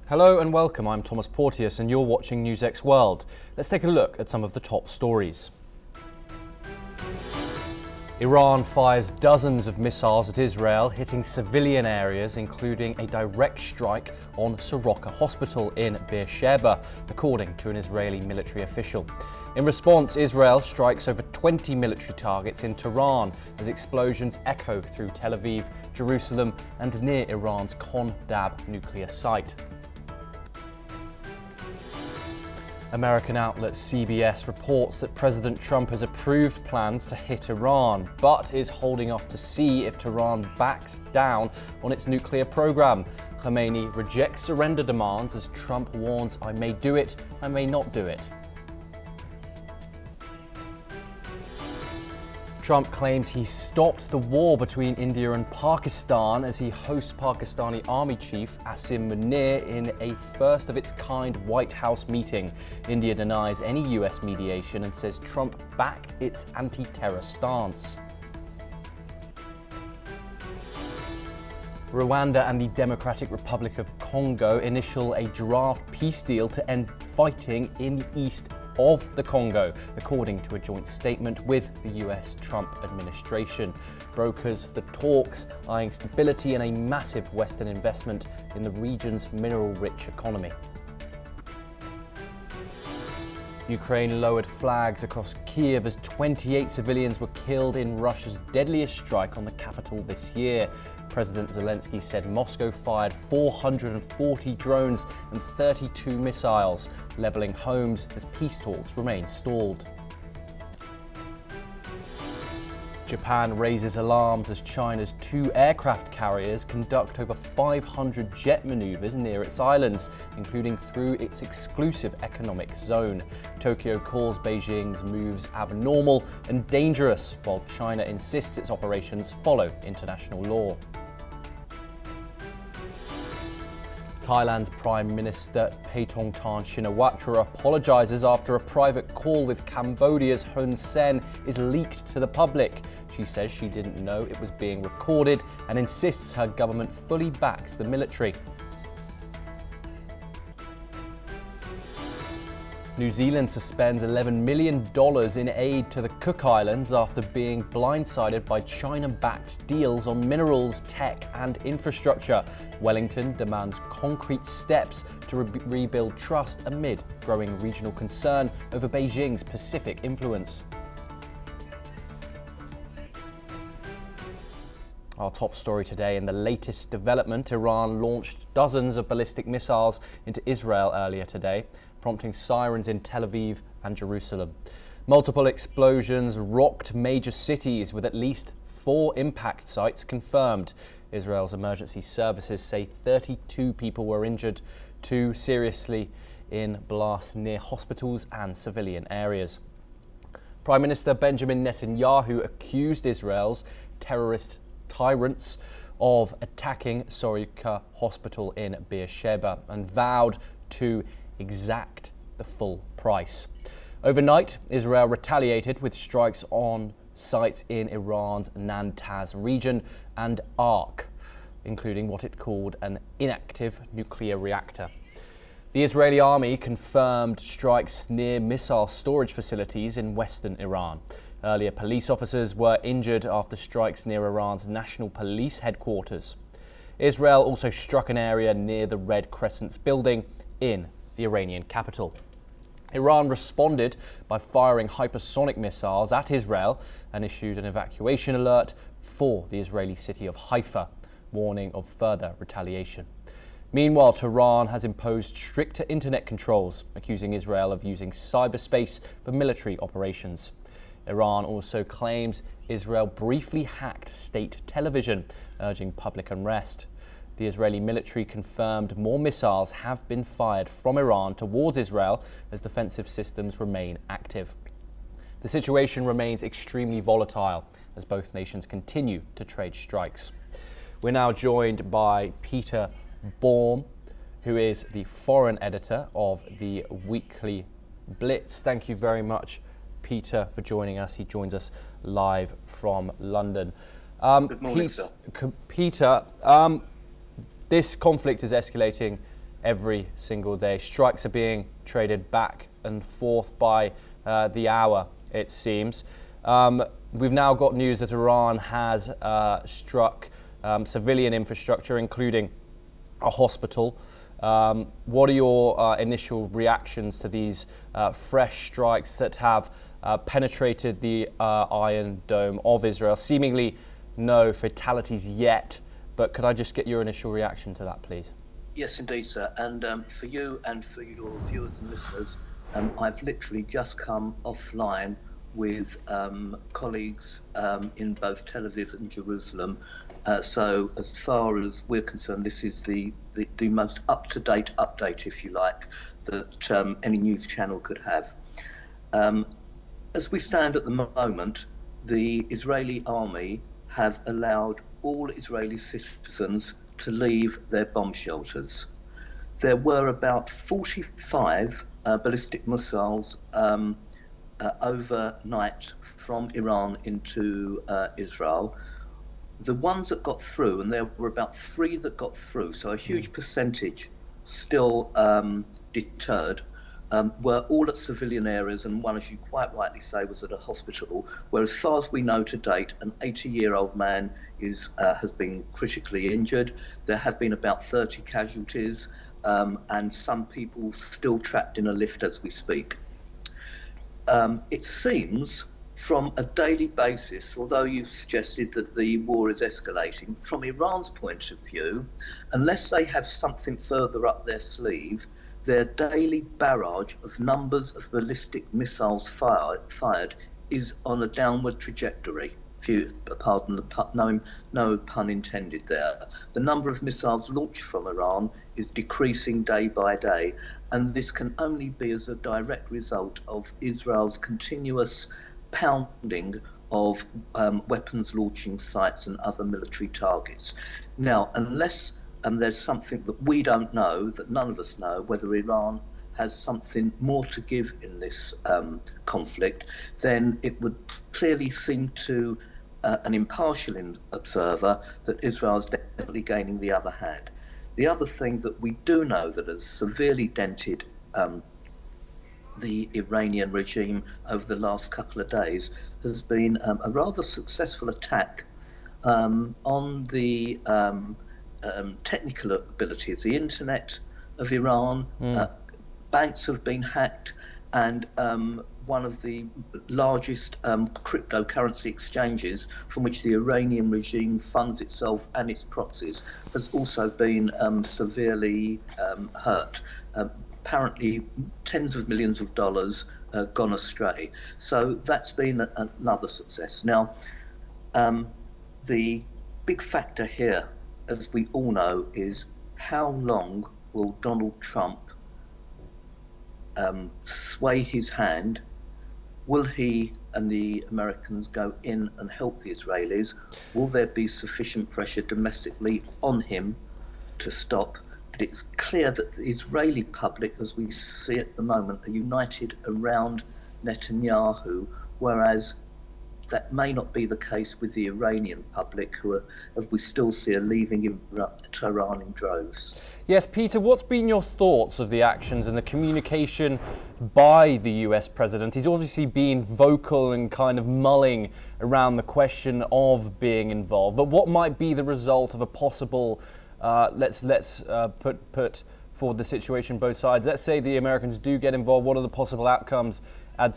Hello and welcome, I'm Thomas Porteous and you're watching NewsX World. Let's take a look at some of the top stories. Iran fires dozens of missiles at Israel, hitting civilian areas, including a direct strike on Soroka Hospital in Beersheba, according to an Israeli military official. In response, Israel strikes over 20 military targets in Tehran as explosions echo through Tel Aviv, Jerusalem, and near Iran's Kondab nuclear site. American outlet CBS reports that President Trump has approved plans to hit Iran, but is holding off to see if Tehran backs down on its nuclear program. Khamenei rejects surrender demands as Trump warns, "I may do it, I may not do it." Trump claims he stopped the war between India and Pakistan as he hosts Pakistani Army Chief Asim Munir in a first-of-its-kind White House meeting. India denies any US mediation and says Trump backed its anti-terror stance. Rwanda and the Democratic Republic of Congo initial a draft peace deal to end fighting in the east of the Congo, according to a joint statement with the US Trump administration. Brokers the talks, eyeing stability and a massive Western investment in the region's mineral-rich economy. Ukraine lowered flags across Kiev as 28 civilians were killed in Russia's deadliest strike on the capital this year. President Zelensky said Moscow fired 440 drones and 32 missiles, leveling homes as peace talks remain stalled. Japan raises alarms as China's 2 aircraft carriers conduct over 500 jet maneuvers near its islands, including through its exclusive economic zone. Tokyo calls Beijing's moves abnormal and dangerous, while China insists its operations follow international law. Thailand's Prime Minister Paetongtarn Shinawatra apologises after a private call with Cambodia's Hun Sen is leaked to the public. She says she didn't know it was being recorded and insists her government fully backs the military. New Zealand suspends $11 million in aid to the Cook Islands after being blindsided by China-backed deals on minerals, tech and infrastructure. Wellington demands concrete steps to rebuild trust amid growing regional concern over Beijing's Pacific influence. Our top story today, in the latest development, Iran launched dozens of ballistic missiles into Israel earlier today, prompting sirens in Tel Aviv and Jerusalem. Multiple explosions rocked major cities with at least 4 impact sites confirmed. Israel's emergency services say 32 people were injured, 2 seriously in blasts near hospitals and civilian areas. Prime Minister Benjamin Netanyahu accused Israel's terrorist tyrants of attacking Soroka Hospital in Beersheba and vowed to exact the full price. Overnight, Israel retaliated with strikes on sites in Iran's Natanz region and Arc, including what it called an inactive nuclear reactor. The Israeli army confirmed strikes near missile storage facilities in western Iran. Earlier, police officers were injured after strikes near Iran's National Police headquarters. Israel also struck an area near the Red Crescent's building in the Iranian capital. Iran responded by firing hypersonic missiles at Israel and issued an evacuation alert for the Israeli city of Haifa, warning of further retaliation. Meanwhile, Tehran has imposed stricter internet controls, accusing Israel of using cyberspace for military operations. Iran also claims Israel briefly hacked state television, urging public unrest. The Israeli military confirmed more missiles have been fired from Iran towards Israel as defensive systems remain active. The situation remains extremely volatile as both nations continue to trade strikes. We're now joined by Peter Baum, who is the foreign editor of the Weekly Blitz. Thank you very much, Peter, for joining us. He joins us live from London. Good morning, sir. Peter, this conflict is escalating every single day. Strikes are being traded back and forth by the hour, it seems. We've now got news that Iran has struck civilian infrastructure, including a hospital. What are your initial reactions to these fresh strikes that have penetrated the Iron Dome of Israel? Seemingly no fatalities yet, but could I just get your initial reaction to that, please? Yes, indeed, sir. And for you and for your viewers and listeners, I've literally just come offline with colleagues in both Tel Aviv and Jerusalem. So as far as we're concerned, this is the most up-to-date update, if you like, that any news channel could have. As we stand at the moment, the Israeli army have allowed all Israeli citizens to leave their bomb shelters. There were about 45 ballistic missiles overnight from Iran into Israel. The ones that got through, and there were about 3 that got through, so a huge percentage still deterred, were all at civilian areas, and one, as you quite rightly say, was at a hospital, where as far as we know to date, an 80-year-old man has been critically injured. There have been about 30 casualties, and some people still trapped in a lift as we speak. It seems from a daily basis, although you suggested that the war is escalating, from Iran's point of view, unless they have something further up their sleeve, their daily barrage of numbers of ballistic missiles fired is on a downward trajectory. If you pardon the pun, no pun intended there. The number of missiles launched from Iran is decreasing day by day, and this can only be as a direct result of Israel's continuous pounding of weapons launching sites and other military targets. Now, unless there's something that we don't know, that none of us know, whether Iran has something more to give in this conflict, then it would clearly seem to an impartial observer that Israel is definitely gaining the upper hand. The other thing that we do know that has severely dented the Iranian regime over the last couple of days has been a rather successful attack on the technical abilities, the internet of Iran. Banks have been hacked, and one of the largest cryptocurrency exchanges from which the Iranian regime funds itself and its proxies has also been severely hurt. Apparently tens of millions of dollars gone astray. So that's been another success. Now, the big factor here, as we all know, is how long will Donald Trump sway his hand? Will he and the Americans go in and help the Israelis? Will there be sufficient pressure domestically on him to stop? But it's clear that the Israeli public, as we see at the moment, are united around Netanyahu, whereas that may not be the case with the Iranian public, who are, as we still see, are leaving Tehran in droves. Yes, Peter, what's been your thoughts of the actions and the communication by the US president? He's obviously been vocal and kind of mulling around the question of being involved, but what might be the result of a possible, let's put forward the situation both sides. Let's say the Americans do get involved. What are the possible outcomes? And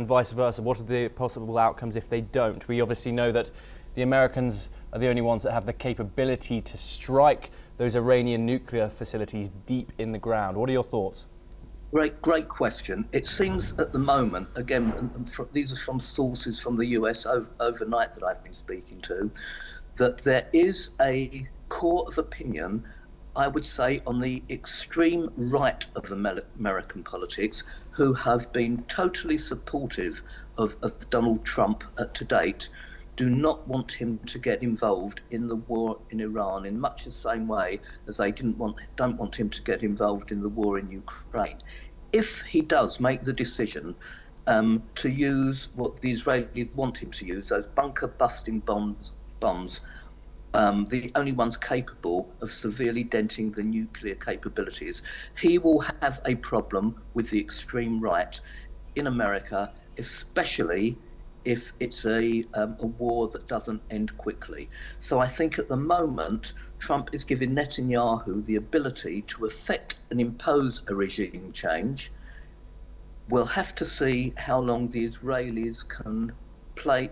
vice versa, what are the possible outcomes if they don't? We obviously know that the Americans are the only ones that have the capability to strike those Iranian nuclear facilities deep in the ground. What are your thoughts? Great question. It seems at the moment, again, these are from sources from the US overnight that I've been speaking to, that there is a core of opinion, I would say, on the extreme right of American politics, who have been totally supportive of Donald Trump to date, do not want him to get involved in the war in Iran in much the same way as they don't want him to get involved in the war in Ukraine. If he does make the decision to use what the Israelis want him to use, those bunker-busting bombs, the only ones capable of severely denting the nuclear capabilities. He will have a problem with the extreme right in America, especially if it's a war that doesn't end quickly. So I think at the moment, Trump is giving Netanyahu the ability to effect and impose a regime change. We'll have to see how long the Israelis can play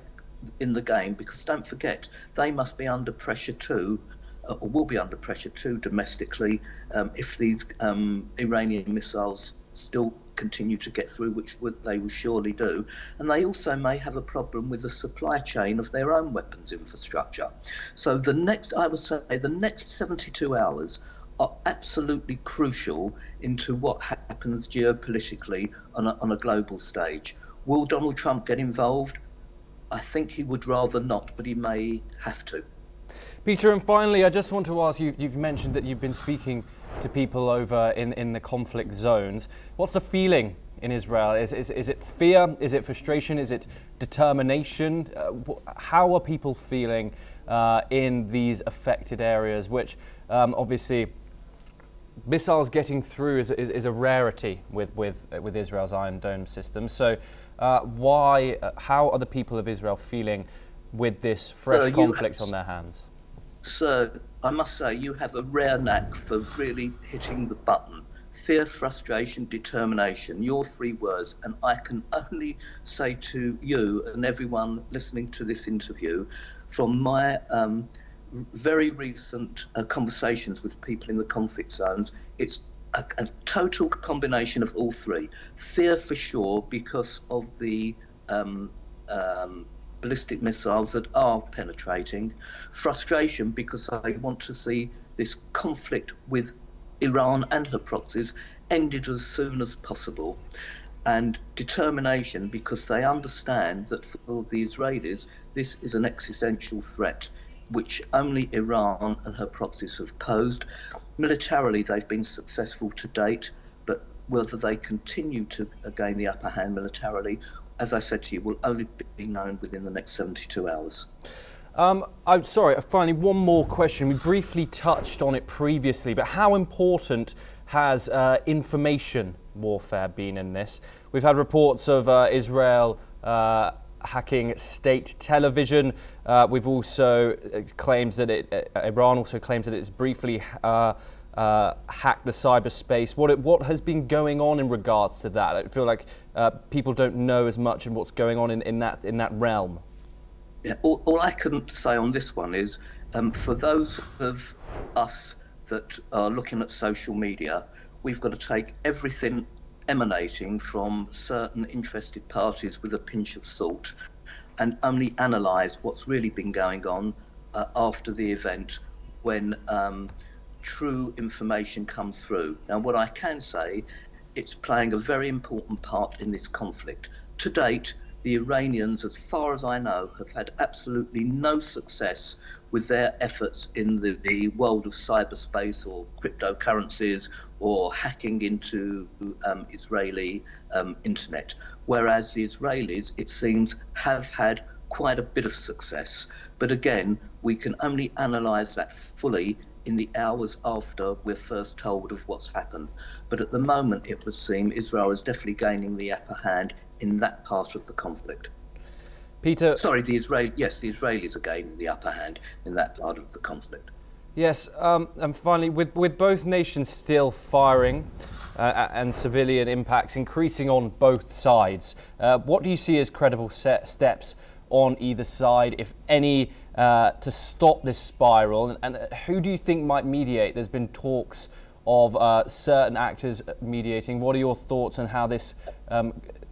in the game, because don't forget, they must be under pressure too, or will be under pressure too domestically, if these Iranian missiles still continue to get through, which they will surely do. And they also may have a problem with the supply chain of their own weapons infrastructure. So I would say the next 72 hours are absolutely crucial into what happens geopolitically on a global stage. Will Donald Trump get involved? I think he would rather not, but he may have to. Peter, and finally, I just want to ask you, you've mentioned that you've been speaking to people over in the conflict zones. What's the feeling in Israel? Is it fear? Is it frustration? Is it determination? How are people feeling in these affected areas, which obviously missiles getting through is a rarity with Israel's Iron Dome system. So how are the people of Israel feeling with this fresh conflict on their hands? So I must say, you have a rare knack for really hitting the button. Fear, frustration, determination, your three words. And I can only say to you and everyone listening to this interview, from my very recent conversations with people in the conflict zones, it's a total combination of all three. Fear for sure, because of the ballistic missiles that are penetrating. Frustration, because I want to see this conflict with Iran and her proxies ended as soon as possible. And determination, because they understand that for the Israelis, this is an existential threat which only Iran and her proxies have posed. Militarily, they've been successful to date, but whether they continue to gain the upper hand militarily, as I said to you, will only be known within the next 72 hours. I'm sorry, finally, one more question. We briefly touched on it previously, but how important has information warfare been in this? We've had reports of Israel hacking state television. We've also claims that Iran also claims that it's briefly hacked the cyberspace. What has been going on in regards to that? I feel like people don't know as much in what's going on in that realm. Yeah, all I can say on this one is, for those of us that are looking at social media, we've got to take everything emanating from certain interested parties with a pinch of salt, and only analyse what's really been going on after the event, when true information comes through. Now, what I can say, it's playing a very important part in this conflict. To date, the Iranians, as far as I know, have had absolutely no success with their efforts in the world of cyberspace or cryptocurrencies or hacking into Israeli internet. Whereas the Israelis, it seems, have had quite a bit of success. But again, we can only analyse that fully in the hours after we're first told of what's happened. But at the moment, it would seem Israel is definitely gaining the upper hand in that part of the conflict. Peter? Sorry, the Israelis are gaining the upper hand in that part of the conflict. Yes, and finally, with both nations still firing and civilian impacts increasing on both sides, what do you see as credible steps on either side, if any, to stop this spiral? And who do you think might mediate? There's been talks of certain actors mediating. What are your thoughts on how this,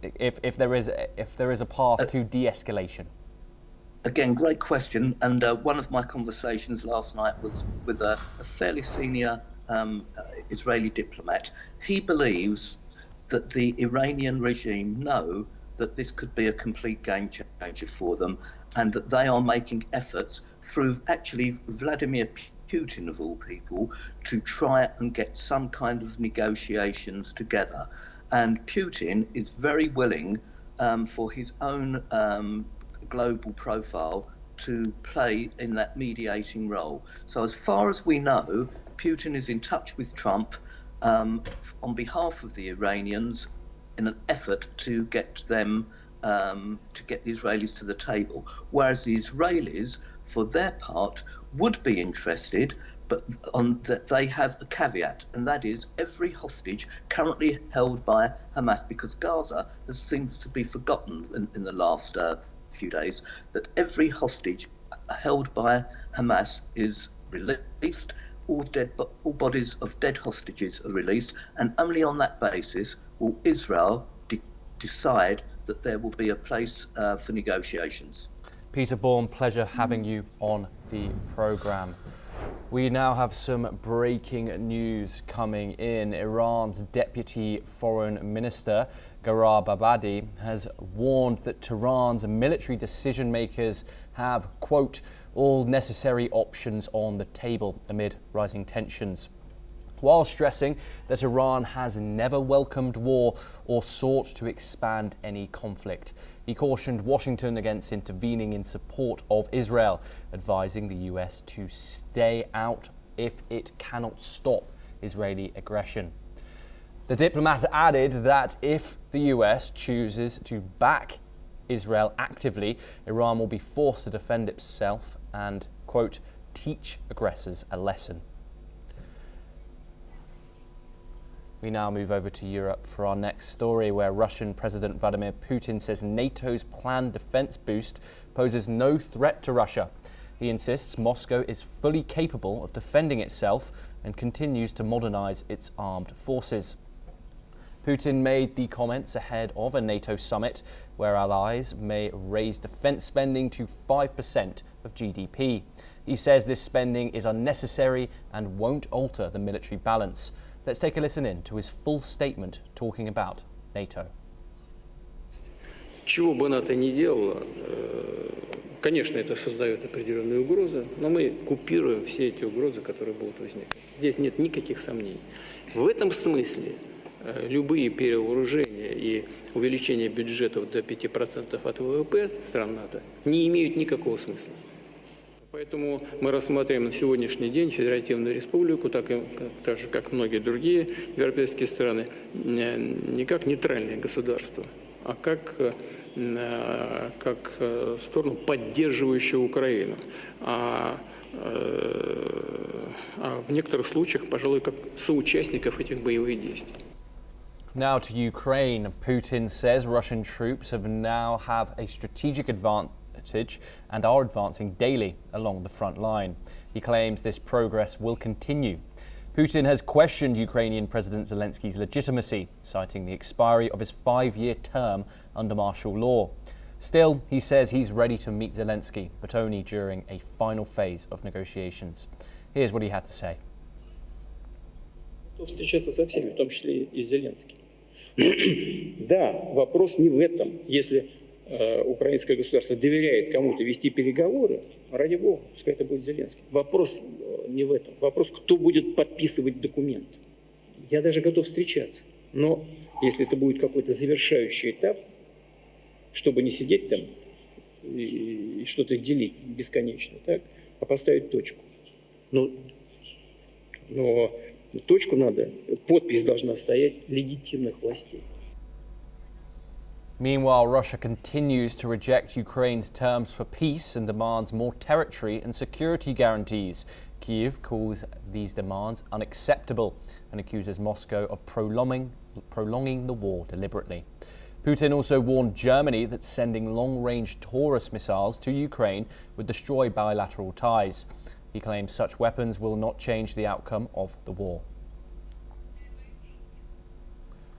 if there is a path to de-escalation? Again, great question. And one of my conversations last night was with a fairly senior Israeli diplomat. He believes that the Iranian regime know that this could be a complete game changer for them, and that they are making efforts through actually Vladimir Putin, of all people, to try and get some kind of negotiations together. And Putin is very willing, for his own global profile, to play in that mediating role. So as far as we know, Putin is in touch with Trump on behalf of the Iranians in an effort to get them to get the Israelis to the table, whereas the Israelis, for their part, would be interested, but on that they have a caveat, and that is every hostage currently held by Hamas, because Gaza seems to be forgotten in the last few days, that every hostage held by Hamas is released, all bodies of dead hostages are released, and only on that basis will Israel decide that there will be a place for negotiations. Peter Bourne, pleasure having you on the programme. We now have some breaking news coming in. Iran's Deputy Foreign Minister Gharibabadi has warned that Tehran's military decision makers have, quote, all necessary options on the table amid rising tensions, while stressing that Iran has never welcomed war or sought to expand any conflict. He cautioned Washington against intervening in support of Israel, advising the US to stay out if it cannot stop Israeli aggression. The diplomat added that if the US chooses to back Israel actively, Iran will be forced to defend itself and, quote, teach aggressors a lesson. We now move over to Europe for our next story, where Russian President Vladimir Putin says NATO's planned defence boost poses no threat to Russia. He insists Moscow is fully capable of defending itself and continues to modernise its armed forces. Putin made the comments ahead of a NATO summit where allies may raise defence spending to 5% of GDP. He says this spending is unnecessary and won't alter the military balance. Let's take a listen in to his full statement talking about NATO. Чего бы НАТО ни делало, конечно, это создает определенные угрозы, но мы купируем все эти угрозы, которые будут возникать. Здесь нет никаких сомнений. В этом смысле любые перевооружения и увеличение бюджетов до 5% от ВВП стран НАТО не имеют никакого смысла. Поэтому мы рассматриваем на сегодняшний день Федеративную Республику, так же, как многие другие европейские страны, не как нейтральное государство, а как сторону, поддерживающую Украину. А в некоторых случаях, пожалуй, как соучастников этих боевых действий. Now to Ukraine. Putin says Russian troops now have a strategic advantage and are advancing daily along the front line. He claims this progress will continue. Putin has questioned Ukrainian President Zelensky's legitimacy, citing the expiry of his 5-year term under martial law. Still, he says he's ready to meet Zelensky, but only during a final phase of negotiations. Here's what he had to say. Встречаться со всеми, в том числе и с Зеленским. Да, вопрос не в этом. Если украинское государство доверяет кому-то вести переговоры, ради бога, пускай это будет Зеленский. Вопрос не в этом. Вопрос, кто будет подписывать документ. Я даже готов встречаться. Но если это будет какой-то завершающий этап, чтобы не сидеть там и что-то делить бесконечно, так, а поставить точку. Но точку надо, подпись должна стоять легитимных властей. Meanwhile, Russia continues to reject Ukraine's terms for peace and demands more territory and security guarantees. Kyiv calls these demands unacceptable and accuses Moscow of prolonging the war deliberately. Putin also warned Germany that sending long-range Taurus missiles to Ukraine would destroy bilateral ties. He claims such weapons will not change the outcome of the war.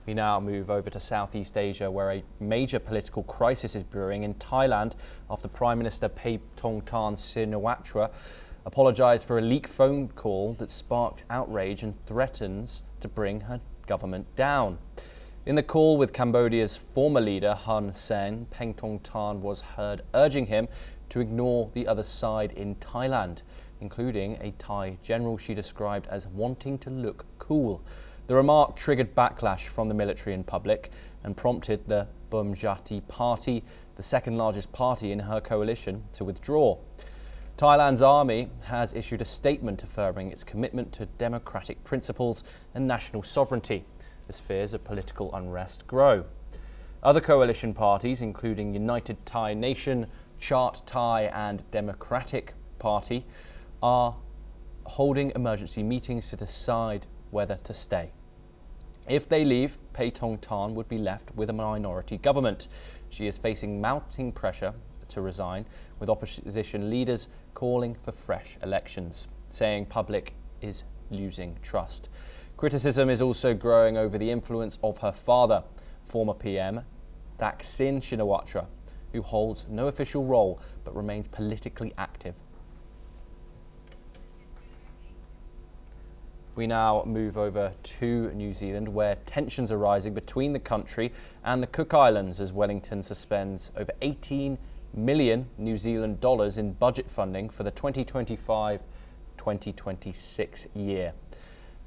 We now move over to Southeast Asia, where a major political crisis is brewing in Thailand after Prime Minister Paetongtarn Shinawatra apologised for a leaked phone call that sparked outrage and threatens to bring her government down. In the call with Cambodia's former leader Hun Sen, Paetongtarn was heard urging him to ignore the other side in Thailand, including a Thai general she described as wanting to look cool. The remark triggered backlash from the military and public and prompted the Bumjati Party, the the second largest party in her coalition, to withdraw. Thailand's army has issued a statement affirming its commitment to democratic principles and national sovereignty, as fears of political unrest grow. Other coalition parties, including United Thai Nation, Chart Thai and Democratic Party, are holding emergency meetings to decide whether to stay. If they leave, Phay Tong-tan would be left with a minority government. She is facing mounting pressure to resign, with opposition leaders calling for fresh elections, saying public is losing trust. Criticism is also growing over the influence of her father, former PM Thaksin Shinawatra, who holds no official role but remains politically active. We now move over to New Zealand, where tensions are rising between the country and the Cook Islands as Wellington suspends over 18 million New Zealand dollars in budget funding for the 2025-2026 year.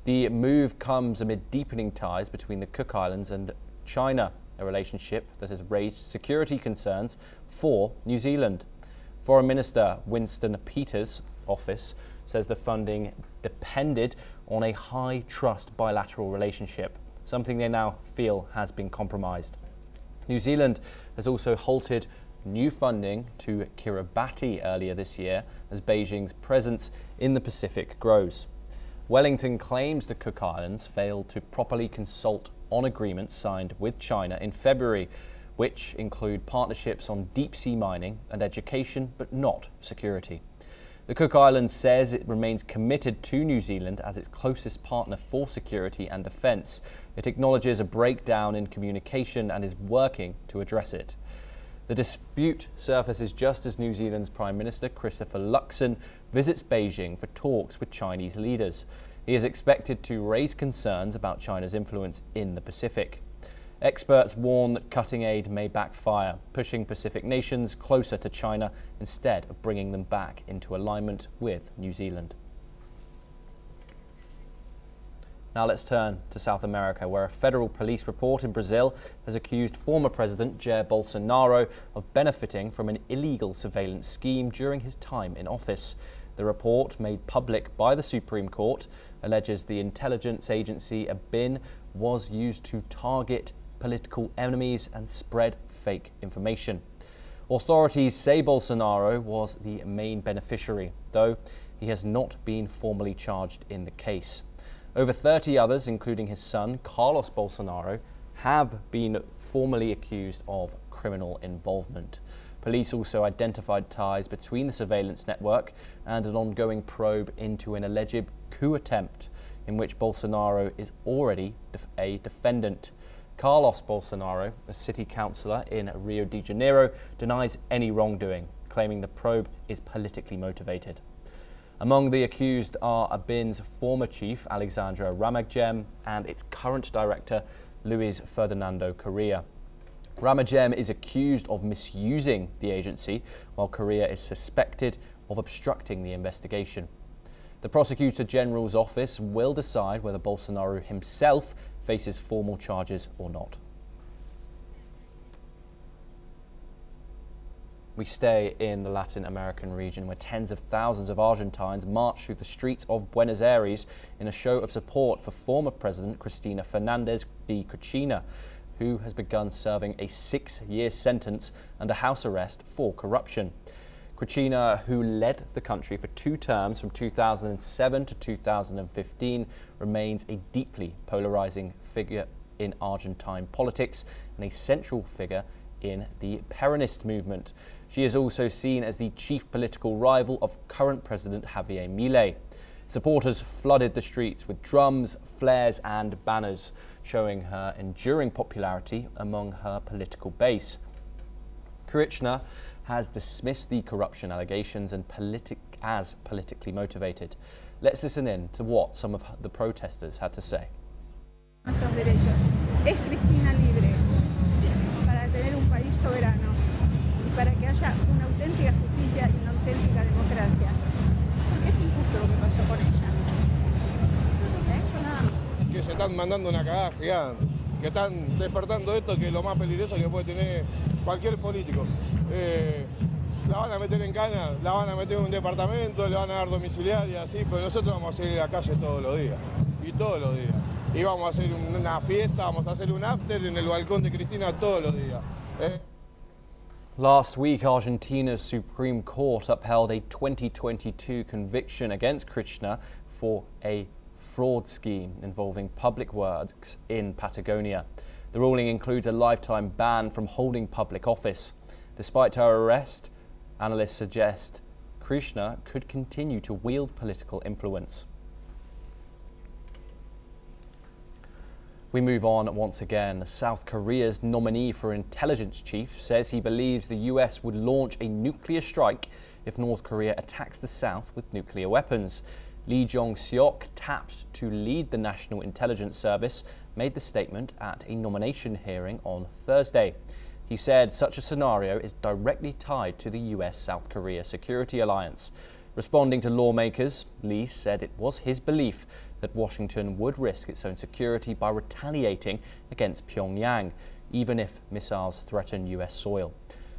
The move comes amid deepening ties between the Cook Islands and China, a relationship that has raised security concerns for New Zealand. Foreign Minister Winston Peters' office says the funding depended on a high-trust bilateral relationship, something they now feel has been compromised. New Zealand has also halted new funding to Kiribati earlier this year as Beijing's presence in the Pacific grows. Wellington claims the Cook Islands failed to properly consult on agreements signed with China in February, which include partnerships on deep-sea mining and education, but not security. The Cook Islands says it remains committed to New Zealand as its closest partner for security and defence. It acknowledges a breakdown in communication and is working to address it. The dispute surfaces just as New Zealand's Prime Minister Christopher Luxon visits Beijing for talks with Chinese leaders. He is expected to raise concerns about China's influence in the Pacific. Experts warn that cutting aid may backfire, pushing Pacific nations closer to China instead of bringing them back into alignment with New Zealand. Now let's turn to South America, where a federal police report in Brazil has accused former President Jair Bolsonaro of benefiting from an illegal surveillance scheme during his time in office. The report, made public by the Supreme Court, alleges the intelligence agency ABIN was used to target political enemies and spread fake information. Authorities say Bolsonaro was the main beneficiary, though he has not been formally charged in the case. Over 30 others, including his son, Carlos Bolsonaro, have been formally accused of criminal involvement. Police also identified ties between the surveillance network and an ongoing probe into an alleged coup attempt in which Bolsonaro is already a defendant. Carlos Bolsonaro, a city councillor in Rio de Janeiro, denies any wrongdoing, claiming the probe is politically motivated. Among the accused are ABIN's former chief, Alexandra Ramagem, and its current director, Luis Ferdinando Correa. Ramagem is accused of misusing the agency, while Correa is suspected of obstructing the investigation. The Prosecutor General's office will decide whether Bolsonaro himself faces formal charges or not. We stay in the Latin American region, where tens of thousands of Argentines marched through the streets of Buenos Aires in a show of support for former President Cristina Fernández de Kirchner, who has begun serving a 6-year sentence under house arrest for corruption. Kirchner, who led the country for 2 terms from 2007 to 2015, remains a deeply polarizing figure in Argentine politics and a central figure in the Peronist movement. She is also seen as the chief political rival of current President Javier Milei. Supporters flooded the streets with drums, flares and banners, showing her enduring popularity among her political base. Kirchner has dismissed the corruption allegations and as politically motivated. Let's listen in to what some of the protesters had to say. Nuestros derechos. Es Cristina libre para tener un país soberano y para que haya una auténtica justicia y una auténtica democracia. Porque es injusto lo que pasó con ella. Nada más. Que se están mandando una cagada gigante, que están despertando esto, que es lo más peligroso que puede tener cualquier político. La van a meter en cana, la van a meter en un departamento, le van a dar domiciliaria, así, pero nosotros vamos a salir a la calle todos los días, y todos los días. Y vamos a hacer una fiesta, vamos a hacer un after en el balcón de Cristina todos los días. Last week, Argentina's Supreme Court upheld a 2022 conviction against Kirchner for a fraud scheme involving public works in Patagonia. The ruling includes a lifetime ban from holding public office. Despite her arrest, analysts suggest Kirchner could continue to wield political influence. We move on once again. South Korea's nominee for intelligence chief says he believes the US would launch a nuclear strike if North Korea attacks the South with nuclear weapons. Lee Jong-seok, tapped to lead the National Intelligence Service, made the statement at a nomination hearing on Thursday. He said such a scenario is directly tied to the US-South Korea security alliance. Responding to lawmakers, Lee said it was his belief that Washington would risk its own security by retaliating against Pyongyang, even if missiles threaten US soil.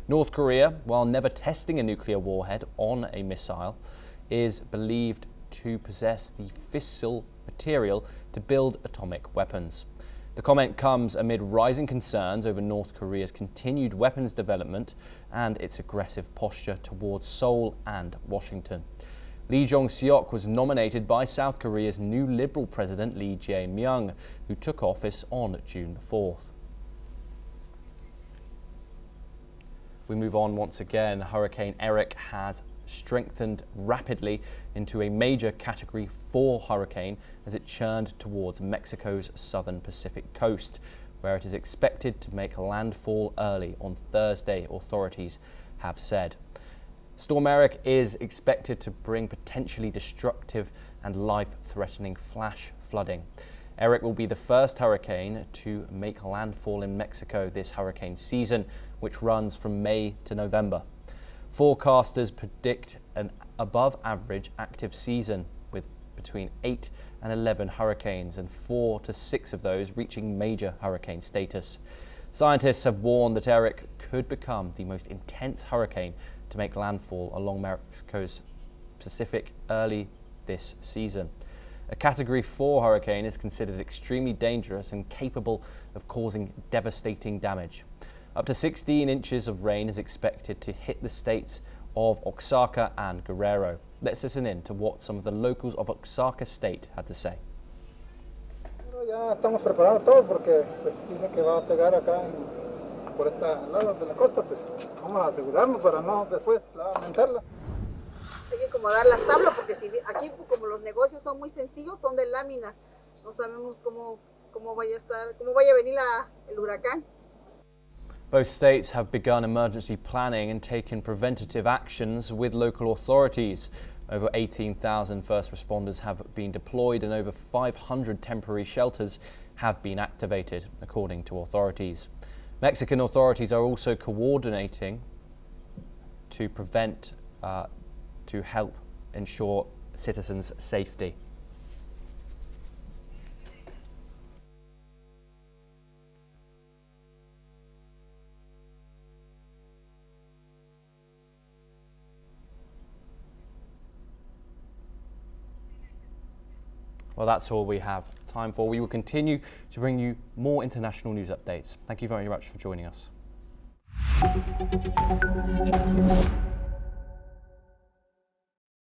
North Korea, while never testing a nuclear warhead on a missile, is believed to possess the fissile material to build atomic weapons. The comment comes amid rising concerns over North Korea's continued weapons development and its aggressive posture towards Seoul and Washington. Lee Jong-seok was nominated by South Korea's new Liberal President Lee Jae-myung, who took office on June the 4th. We move on once again. Hurricane Eric has strengthened rapidly into a major Category 4 hurricane as it churned towards Mexico's southern Pacific coast, where it is expected to make landfall early on Thursday, authorities have said. Storm Eric is expected to bring potentially destructive and life-threatening flash flooding. Eric will be the first hurricane to make landfall in Mexico this hurricane season, which runs from May to November. Forecasters predict an above-average active season with between 8 and 11 hurricanes and 4 to 6 of those reaching major hurricane status. Scientists have warned that Eric could become the most intense hurricane to make landfall along Mexico's Pacific early this season. A Category 4 hurricane is considered extremely dangerous and capable of causing devastating damage. Up to 16 inches of rain is expected to hit the states of Oaxaca and Guerrero. Let's listen in to what some of the locals of Oaxaca State had to say. Ya estamos preparados todos porque pues dice que va a pegar acá por este lado de la costa, pues vamos a asegurarnos para no después lamentarla. Hay que acomodar las tablas porque si aquí como los negocios son muy sencillos, son de lámina, no sabemos cómo vaya a venir el huracán. Both states have begun emergency planning and taken preventative actions with local authorities. Over 18,000 first responders have been deployed and over 500 temporary shelters have been activated, according to authorities. Mexican authorities are also coordinating to to help ensure citizens' safety. Well, that's all we have time for. We will continue to bring you more international news updates. Thank you very much for joining us.